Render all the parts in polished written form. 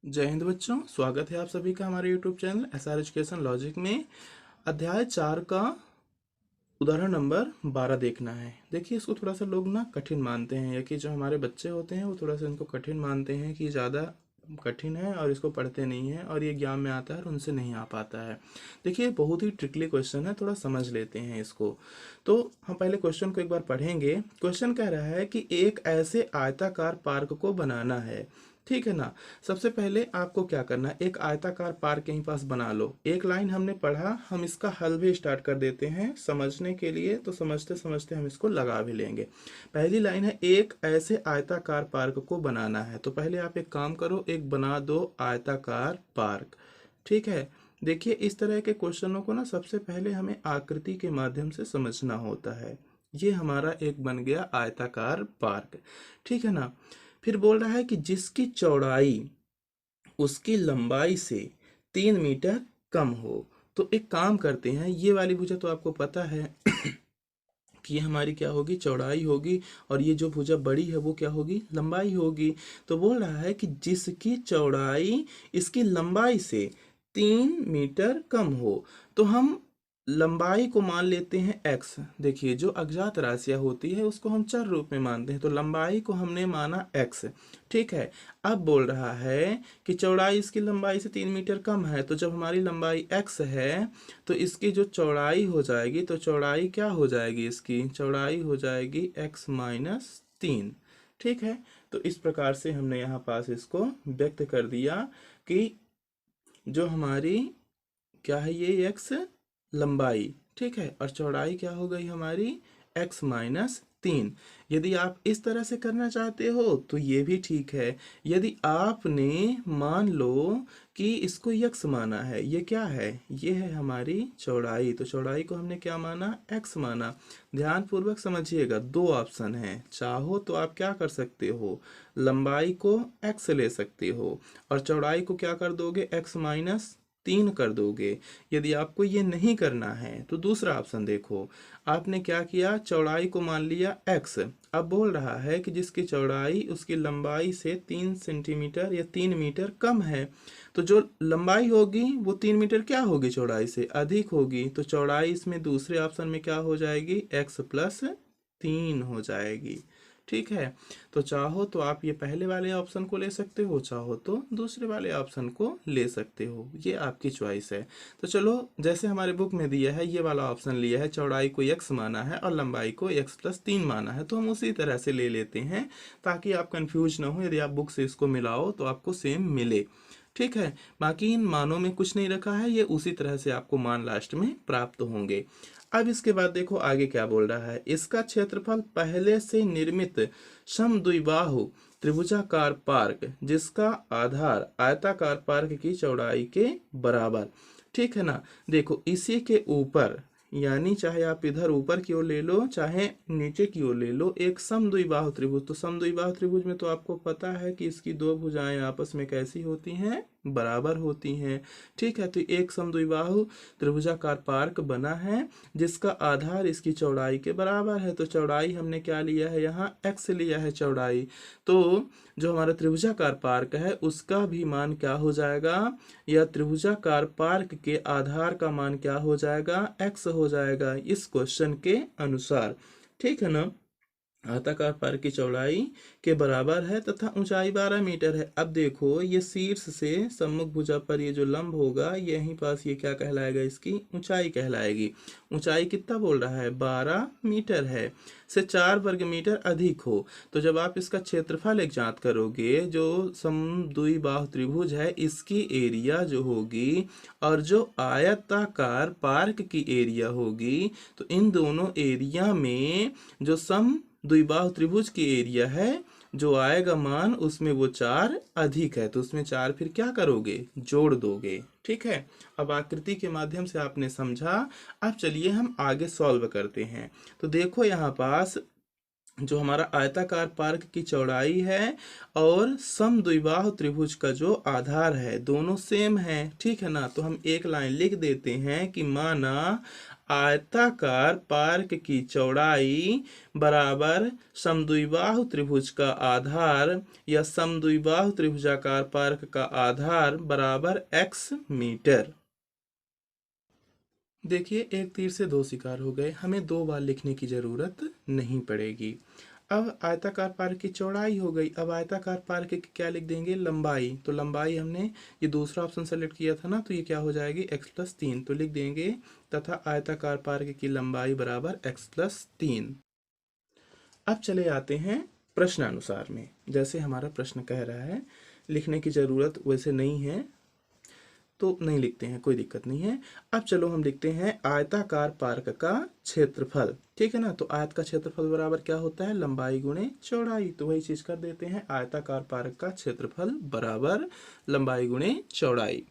जय हिंद बच्चों, स्वागत है आप सभी का हमारे YouTube channel SR education logic में। अध्याय 4 का उदाहरण नंबर 12 देखना है। देखिए, इसको थोड़ा सा लोग ना कठिन मानते हैं, या कि जो हमारे बच्चे होते हैं वो थोड़ा सा इनको कठिन मानते हैं कि ज़्यादा कठिन है और इसको पढ़ते नहीं हैं और ये एग्जाम में आता है और उनसे नहीं आ पाता है। देखिए, बहुत ही ट्रिकली क्वेश्चन है, थोड़ा समझ लेते हैं इसको। तो हम पहले क्वेश्चन को एक बार पढ़ेंगे। क्वेश्चन कह रहा है कि एक ऐसे आयताकार पार्क को बनाना है, ठीक है ना। सबसे पहले आपको क्या करना है, एक आयताकार पार्क यहीं पास बना लो। एक लाइन हमने पढ़ा, हम इसका हल भी स्टार्ट कर देते हैं समझने के लिए, तो समझते समझते हम इसको लगा भी लेंगे। पहली लाइन है, एक ऐसे आयताकार पार्क को बनाना है। तो पहले आप एक काम करो, एक बना दो आयताकार पार्क, ठीक है। देखिए, इस तरह के क्वेश्चनों को ना सबसे पहले हमें आकृति के माध्यम से समझना होता है। ये हमारा एक बन गया आयताकार पार्क, ठीक है ना। फिर बोल रहा है कि जिसकी चौड़ाई उसकी लंबाई से 3 मीटर कम हो। तो एक काम करते हैं, ये वाली भुजा तो आपको पता है कि ये हमारी क्या होगी, चौड़ाई होगी, और ये जो भुजा बड़ी है वो क्या होगी, लंबाई होगी। तो बोल रहा है कि जिसकी चौड़ाई इसकी लंबाई से 3 मीटर कम हो। तो हम लंबाई को मान लेते हैं x। देखिए, जो अज्ञात राशियां होती है उसको हम चर रूप में मानते हैं, तो लंबाई को हमने माना x, ठीक है। अब बोल रहा है कि चौड़ाई इसकी लंबाई से 3 मीटर कम है, तो जब हमारी लंबाई x है तो इसकी जो चौड़ाई हो जाएगी, तो चौड़ाई क्या हो जाएगी, इसकी चौड़ाई हो जाएगी x-3, ठीक है। तो इस प्रकार से हमने यहाँ पास इसको व्यक्त कर दिया कि जो हमारी क्या है, ये x लंबाई, ठीक है, और चौड़ाई क्या हो गई हमारी x-3। यदि आप इस तरह से करना चाहते हो तो ये भी ठीक है। यदि आपने मान लो कि इसको यक्स माना है, ये क्या है, ये है हमारी चौड़ाई, तो चौड़ाई को हमने क्या माना, x माना। ध्यान पूर्वक समझिएगा, दो ऑप्शन हैं। चाहो तो आप क्या कर सकते हो, लंबाई को x ले सकते हो और चौड़ाई को क्या कर दोगे, x-3 कर दोगे। यदि आपको ये नहीं करना है तो दूसरा ऑप्शन देखो, आपने क्या किया, चौड़ाई को मान लिया x। अब बोल रहा है कि जिसकी चौड़ाई उसकी लंबाई से 3 सेंटीमीटर या 3 मीटर कम है, तो जो लंबाई होगी वो 3 मीटर क्या होगी, चौड़ाई से अधिक होगी। तो चौड़ाई इसमें दूसरे ऑप्शन में क्या हो जाएगी, x+3 हो जाएगी, ठीक है। तो चाहो तो आप ये पहले वाले ऑप्शन को ले सकते हो, चाहो तो दूसरे वाले ऑप्शन को ले सकते हो, ये आपकी चॉइस है। तो चलो, जैसे हमारे बुक में दिया है ये वाला ऑप्शन लिया है, चौड़ाई को x माना है और लंबाई को x+3 माना है, तो हम उसी तरह से ले लेते हैं ताकि आप कंफ्यूज ना हो। यदि आप बुक से इसको मिलाओ तो आपको सेम मिले, ठीक है। बाकी इन मानों में कुछ नहीं रखा है, ये उसी तरह से आपको मान लास्ट में प्राप्त होंगे। अब इसके बाद देखो आगे क्या बोल रहा है, इसका क्षेत्रफल पहले से निर्मित समद्विबाहु त्रिभुजाकार पार्क जिसका आधार आयताकार पार्क की चौड़ाई के बराबर, ठीक है ना। देखो, इसी के ऊपर, यानी चाहे आप इधर ऊपर की ओर ले लो चाहे नीचे की ओर ले लो, एक समद्विबाहु त्रिभुज। तो समद्विबाहु त्रिभुज में तो आपको पता है कि इसकी दो भुजाएं आपस में कैसी होती हैं, बराबर होती हैं, ठीक है। तो एक समद्विबाहु त्रिभुजाकार पार्क बना है जिसका आधार इसकी चौड़ाई के बराबर है। तो चौड़ाई हमने क्या लिया है, यहाँ x लिया है चौड़ाई। तो जो हमारा त्रिभुजाकार पार्क है उसका भी मान क्या हो जाएगा, या त्रिभुजाकार पार्क के आधार का मान क्या हो जाएगा, x हो जाएगा इस क्वेश्चन के अनुसार, ठीक है ना। आयताकार पार्क की चौड़ाई के बराबर है तथा ऊंचाई 12 मीटर है। अब देखो, ये शीर्ष से सम्मुख भुजा पर ये जो लंब होगा यहीं पास, ये क्या कहलाएगा, इसकी ऊंचाई कहलाएगी। ऊंचाई कितना बोल रहा है, 12 मीटर है, से 4 वर्ग मीटर अधिक हो। तो जब आप इसका क्षेत्रफल एक ज्ञात करोगे, जो समद्विबाहु त्रिभुज है इसकी एरिया जो होगी और जो आयताकार पार्क की एरिया होगी, तो इन दोनों एरिया में जो सम द्विबाहु त्रिभुज की एरिया है, जो आएगा मान उसमें वो 4 अधिक है, तो उसमें 4 फिर क्या करोगे, जोड़ दोगे, ठीक है। अब आकृति के माध्यम से आपने समझा। अब चलिए हम आगे सॉल्व करते हैं। तो देखो, यहाँ पास जो हमारा आयताकार पार्क की चौड़ाई है और समद्विबाहु त्रिभुज का जो आधार है दोनों सेम है, ठीक है ना। तो हम एक लाइन लिख देते हैं कि माना आयताकार पार्क की चौड़ाई बराबर समद्विबाहु त्रिभुज का आधार या समद्विबाहु त्रिभुजाकार पार्क का आधार बराबर x मीटर। देखिए, एक तीर से दो शिकार हो गए, हमें दो बार लिखने की जरूरत नहीं पड़ेगी। अब आयताकार पार्क की चौड़ाई हो गई, अब आयताकार पार्क की क्या लिख देंगे, लंबाई। तो लंबाई हमने ये दूसरा ऑप्शन सेलेक्ट किया था ना, तो ये क्या हो जाएगी x+3, तो लिख देंगे तथा आयताकार पार्क की लंबाई बराबर x+3। अब चले आते हैं प्रश्नानुसार में। जैसे हमारा प्रश्न कह रहा है, लिखने की जरूरत वैसे नहीं है तो नहीं लिखते हैं, कोई दिक्कत नहीं है। अब चलो हम लिखते हैं आयताकार पार्क का क्षेत्रफल, ठीक है ना। तो आयत का क्षेत्रफल बराबर क्या होता है, लंबाई गुणे चौड़ाई। तो वही चीज कर देते हैं, आयताकार पार्क का क्षेत्रफल बराबर लंबाई गुणे चौड़ाई।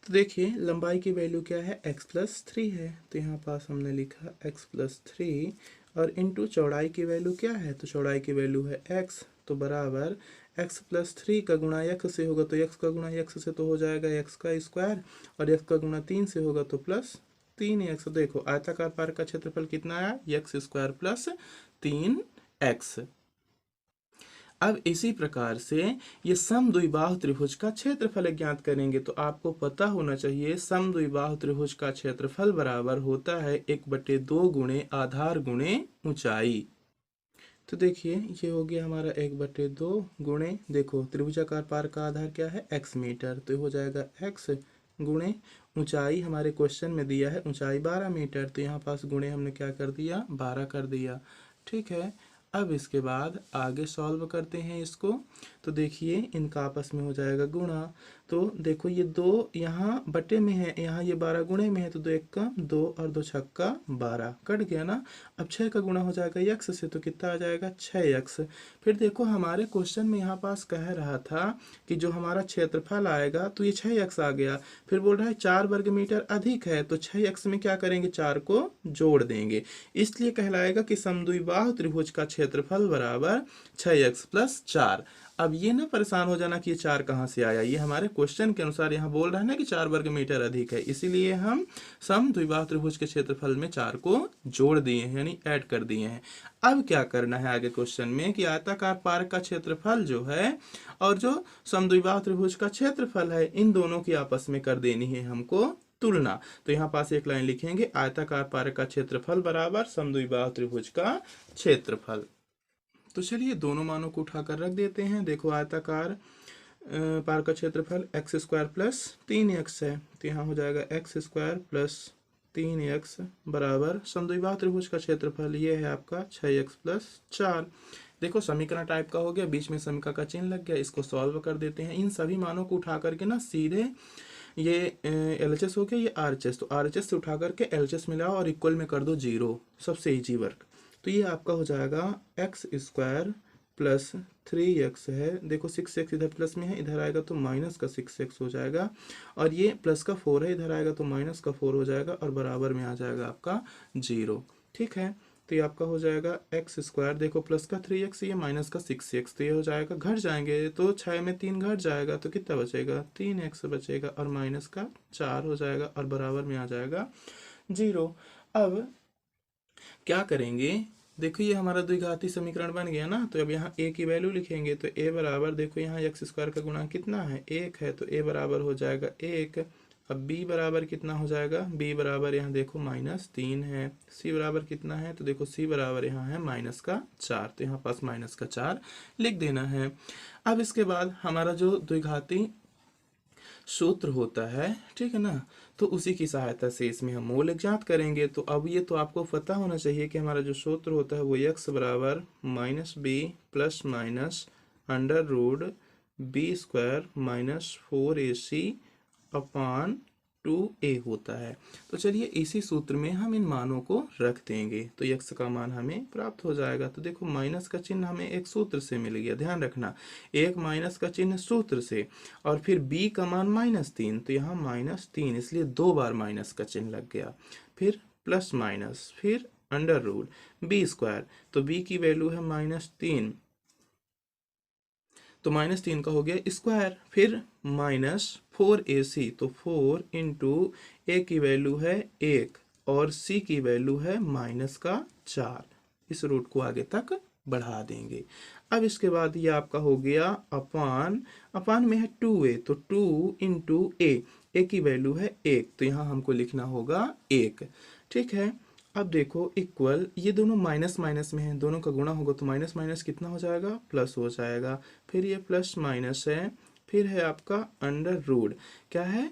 तो देखिए लंबाई की वैल्यू क्या है, x+3 है, तो यहाँ पास हमने लिखा x+3 और इंटू चौड़ाई की वैल्यू क्या है, तो चौड़ाई की वैल्यू है x, तो बराबर x+3 का गुणा x से होगा तो x का गुणा x से तो हो जाएगा x का स्क्वायर, और x का गुणा 3 से होगा तो +3x। देखो आयताकार पार्क का क्षेत्रफल कितना आया, x² + 3x। अब इसी प्रकार से ये समद्विबाहु त्रिभुज का क्षेत्रफल ज्ञात करेंगे। तो आपको पता होना चाहिए समद्विबाहु त्रिभुज का क्षेत्रफल बराबर होता है 1/2 गुणे आधार गुणे ऊंचाई। तो देखिए ये हो गया हमारा 1/2 गुणे, देखो त्रिभुजाकार पार्क का आधार क्या है, x मीटर, तो हो जाएगा x गुणे ऊंचाई, हमारे क्वेश्चन में दिया है ऊंचाई 12 मीटर, तो यहाँ पास गुणे हमने क्या कर दिया, 12 कर दिया, ठीक है। अब इसके बाद आगे सॉल्व करते हैं इसको। तो देखिए इनका आपस में हो जाएगा गुणा, तो देखो ये 2 यहाँ बटे में है, यहाँ ये 12 गुणे में है, तो 2 1 का 2 और 2 छक्का 12, कट गया ना। अब 6 का गुणा हो जाएगा x से, तो कितना आ जाएगा 6x। फिर देखो हमारे क्वेश्चन में यहाँ पास कह रहा था कि जो हमारा क्षेत्रफल आएगा तो ये 6x आ गया, फिर बोल रहा है 4 वर्ग मीटर अधिक है, तो 6x में क्या करेंगे, 4 को जोड़ देंगे, इसलिए कहलाएगा कि समद्विबाहु त्रिभुज का क्षेत्रफल बराबर 6x+4। अब ये ना परेशान हो जाना कि ये 4 कहाँ से आया, ये हमारे क्वेश्चन के अनुसार यहाँ बोल रहा है ना कि 4 वर्ग मीटर अधिक है, इसीलिए हम समद्विबाहु त्रिभुज के क्षेत्रफल में 4 को जोड़ दिए हैं, यानी ऐड कर दिए हैं। अब क्या करना है आगे क्वेश्चन में कि आयताकार पार्क का क्षेत्रफल जो है और जो समद्विबाहु त्रिभुज का क्षेत्रफल है, इन दोनों की आपस में कर देनी है हमको तुलना। तो यहाँ पास एक लाइन लिखेंगे, आयताकार पार्क का क्षेत्रफल बराबर समद्विबाहु त्रिभुज का क्षेत्रफल। तो चलिए दोनों मानों को उठाकर रख देते हैं। देखो आयताकार पार्क का क्षेत्रफल x² + 3x है, तो यहाँ हो जाएगा x² + 3x बराबर समद्विबाहु त्रिभुज का क्षेत्रफल ये है आपका 6x+4। देखो समीकरण टाइप का हो गया, बीच में समीकरण का चिन्ह लग गया, इसको सॉल्व कर देते हैं। इन सभी मानों को उठा करके ना सीधे ये LHS हो गया, ये RHS, तो RHS से उठा करके LHS मिलाओ और इक्वल में कर दो 0, सबसे इजी वर्क। तो ये आपका हो जाएगा x² + 3x है, देखो 6x इधर प्लस में है, इधर आएगा तो माइनस का 6x हो जाएगा, और ये प्लस का 4 है, इधर आएगा तो माइनस का 4 हो जाएगा, और बराबर में आ जाएगा आपका 0, ठीक है। तो ये आपका हो जाएगा x², देखो प्लस का 3x, ये माइनस का 6x, तो ये हो जाएगा, घट जाएंगे तो 6 में 3 घट जाएगा, तो कितना बचेगा, 3x बचेगा, और माइनस का 4 हो जाएगा, और बराबर में आ जाएगा 0। अब क्या करेंगे, देखो ये हमारा द्विघाती समीकरण बन गया ना, तो अब यहाँ a की वैल्यू लिखेंगे, तो a बराबर, देखो यहाँ x² का गुणा कितना है, 1 है, तो a बराबर हो जाएगा 1। अब b बराबर कितना हो जाएगा, b बराबर यहाँ देखो -3 है, c बराबर कितना है, तो देखो c बराबर यहाँ है -4, तो यहाँ पास -4 लिख देना है। अब इसके बाद हमारा जो द्विघाती सूत्र होता है, ठीक है ना, तो उसी की सहायता से इसमें हम मूल ज्ञात करेंगे। तो अब ये तो आपको पता होना चाहिए कि हमारा जो सूत्र होता है वो x बराबर -b ± √b² - 4ac/2a होता है। तो चलिए इसी सूत्र में हम इन मानों को रख देंगे, तो x का मान हमें प्राप्त हो जाएगा। तो देखो माइनस का चिन्ह हमें एक सूत्र से मिल गया, ध्यान रखना, एक माइनस का चिन्ह सूत्र से, और फिर b का मान -3, तो यहाँ -3, इसलिए 2 बार माइनस का चिन्ह लग गया, फिर प्लस माइनस, फिर √b², तो b की वैल्यू है -3, तो -3 का हो गया स्क्वायर, फिर -4ac, तो 4 × a की वैल्यू है 1, और c की वैल्यू है -4। इस रूट को आगे तक बढ़ा देंगे। अब इसके बाद ये आपका हो गया अपान, अपान में है 2a, तो 2 इंटू a की वैल्यू है 1, तो यहाँ हमको लिखना होगा 1। ठीक है, अब देखो इक्वल, ये दोनों माइनस माइनस में है, दोनों का गुणा होगा तो माइनस माइनस कितना हो जाएगा, प्लस हो जाएगा। फिर ये प्लस माइनस है, फिर है आपका अंडर रूट, क्या है,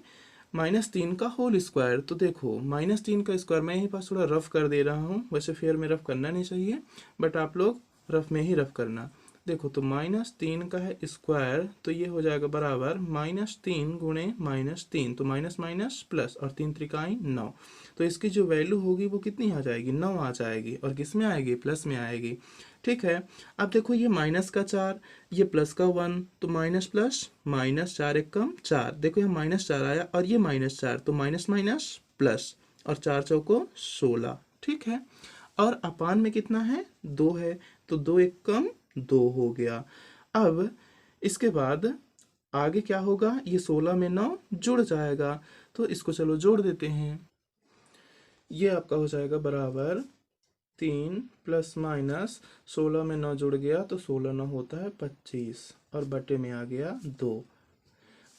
-3 का होल स्क्वायर। तो देखो -3 का स्क्वायर, मैं यहीं पास थोड़ा रफ कर दे रहा हूँ, वैसे फेयर में रफ करना नहीं चाहिए, बट आप लोग रफ में ही रफ करना। देखो तो -3 का है स्क्वायर, तो ये हो जाएगा बराबर -3 गुणे -3, तो माइनस माइनस प्लस, और 3 त्रिकाई 9, तो इसकी जो वैल्यू होगी वो कितनी आ जाएगी, 9 आ जाएगी, और किस में आएगी, प्लस में आएगी। ठीक है, अब देखो ये माइनस का 4, ये प्लस का 1, तो माइनस प्लस, -4 एक कम 4, देखो यहाँ -4 आया, और ये -4, तो माइनस माइनस प्लस, और 4 चौको 16। ठीक है, और अपान में कितना है, 2 है, तो 2 एक कम 2 हो गया। अब इसके बाद आगे क्या होगा, ये 16 में 9 जुड़ जाएगा, तो इसको चलो जोड़ देते हैं। ये आपका हो जाएगा बराबर 3 प्लस माइनस 16 में 9 जुड़ गया, तो 16 9 होता है 25, और बटे में आ गया 2।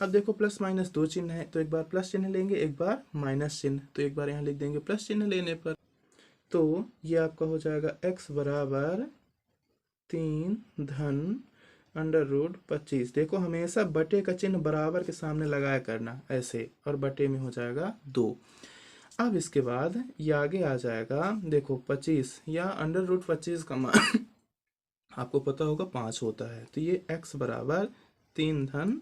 अब देखो प्लस माइनस 2 चिन्ह है, तो एक बार प्लस चिन्ह लेंगे, एक बार माइनस चिन्ह, तो एक बार यहाँ लिख देंगे प्लस चिन्ह लेने पर, तो ये आपका हो जाएगा x बराबर 3 धन अंडर रूट 25। देखो हमेशा बटे का चिन्ह बराबर के सामने लगाया करना ऐसे, और बटे में हो जाएगा 2। अब इसके बाद ये आगे आ जाएगा, देखो 25 या अंडर रूट 25 का मान आपको पता होगा 5 होता है, तो ये x बराबर 3 धन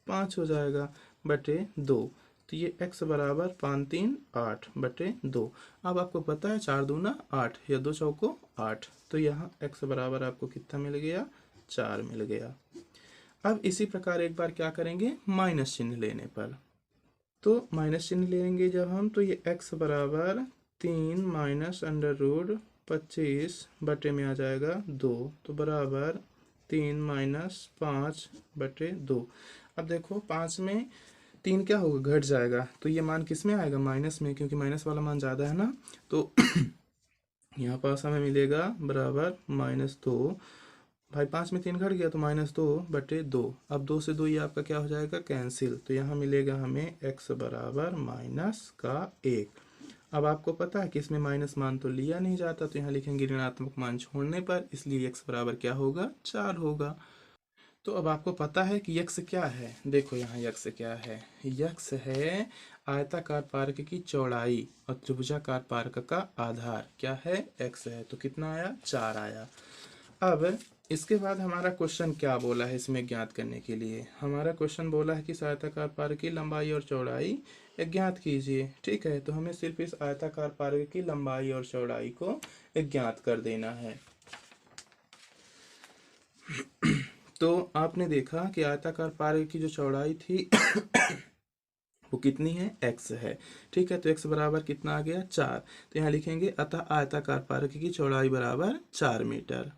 5 हो जाएगा बटे 2, तो ये x बराबर 5 3 8 बटे 2। अब आपको पता है 4 दूना 8 या 2 चौको 8, तो यहाँ x बराबर आपको कितना मिल गया, 4 मिल गया। अब इसी प्रकार एक बार क्या करेंगे, माइनस चिन्ह लेने पर, तो माइनस चिन्ह लेंगे जब हम, तो ये x बराबर 3 माइनस अंडर रूट 25 बटे में आ जाएगा 2, तो बराबर 3 माइनस 5 बटे 2। अब देखो 5 में 3 क्या होगा, घट जाएगा, तो ये मान किस में आएगा, माइनस में, क्योंकि माइनस वाला मान ज़्यादा है ना, तो यहाँ पास हमें मिलेगा बराबर -2। भाई 5 में 3 घट गया, तो -2 बटे 2। अब 2 से 2 ये आपका क्या हो जाएगा, कैंसिल, तो यहाँ मिलेगा हमें x बराबर -1। अब आपको पता है कि इसमें माइनस मान तो लिया नहीं जाता, तो यहाँ लिखेंगे ऋणात्मक मान छोड़ने पर, इसलिए x बराबर क्या होगा, 4 होगा। तो अब आपको पता है कि यक्स क्या है, देखो यहाँ यक्स क्या है, यक्स है आयताकार पार्क की चौड़ाई और त्रिभुजाकार पार्क का आधार, क्या है, x है, तो कितना आया, 4 आया। अब इसके बाद हमारा क्वेश्चन क्या बोला है, इसमें ज्ञात करने के लिए हमारा क्वेश्चन बोला है कि आयताकार पार्क की लंबाई और चौड़ाई ज्ञात कीजिए। ठीक है, तो हमें सिर्फ इस आयताकार पार्क की लंबाई और चौड़ाई को ज्ञात कर देना है। तो आपने देखा कि आयताकार पार्क की जो चौड़ाई थी वो कितनी है, x है। ठीक है, तो x बराबर कितना आ गया, 4, तो यहाँ लिखेंगे अतः आयताकार पार्क की चौड़ाई बराबर 4 मीटर।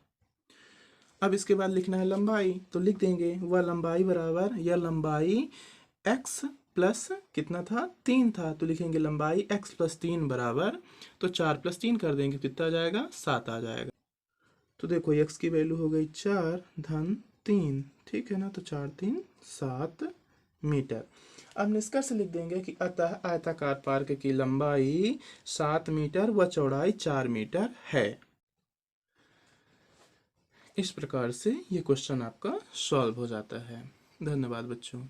अब इसके बाद लिखना है लंबाई, तो लिख देंगे वह लंबाई बराबर, यह लंबाई x प्लस कितना था, 3 था, तो लिखेंगे लंबाई x प्लस 3 बराबर, तो 4 प्लस 3 कर देंगे, कितना आ जाएगा, 7 आ जाएगा। तो देखो x की वैल्यू हो गई 4 धन 3, ठीक है ना, तो 4 3 7 मीटर। अब निष्कर्ष लिख देंगे कि अतः आयताकार पार्क की लंबाई 7 मीटर व चौड़ाई 4 मीटर है। इस प्रकार से ये क्वेश्चन आपका सॉल्व हो जाता है। धन्यवाद बच्चों।